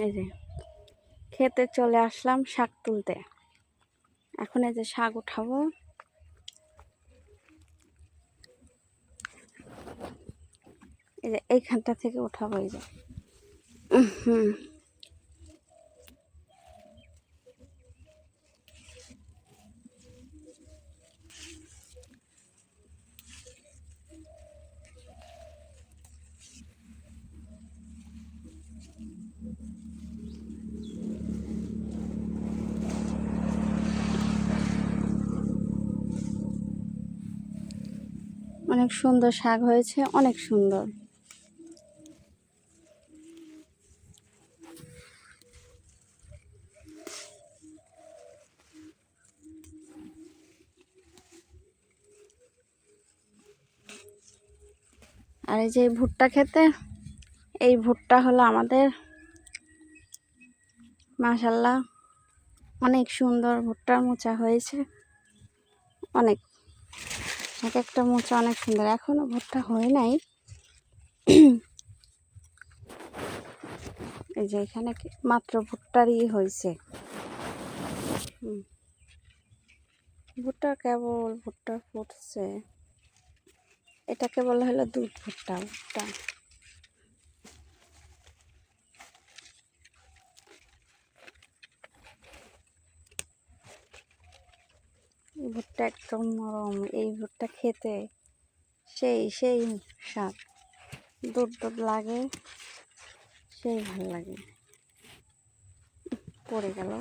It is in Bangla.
এই যে খেতে চলে আসলাম শাক তুলতে। এখন এই যে শাক উঠাবো। এই যে এইখানটা থেকে উঠাবো। এই যে অনেক সুন্দর শাক হয়েছে, অনেক সুন্দর। আর এই যে ভুট্টা খেতে, এই ভুট্টা হলো আমাদের মাশাআল্লাহ অনেক সুন্দর ভুট্টার মোচা হয়েছে। অনেক এক একটা মোচা অনেক সুন্দর। এখনো ভুট্টা হয় নাই। এই যে এখানে মাত্র ভুট্টারই হয়েছে। ভুট্টা কেবল ভুট্টা ফুটছে। এটাকে বলা হলো দুধ ভুট্টা। ভুট্টা এই ভুট্টা একদম নরম। এই ভুট্টা খেতে সেই স্বাদ, দুধ লাগে, সেই ভালো লাগে। পড়ে গেল।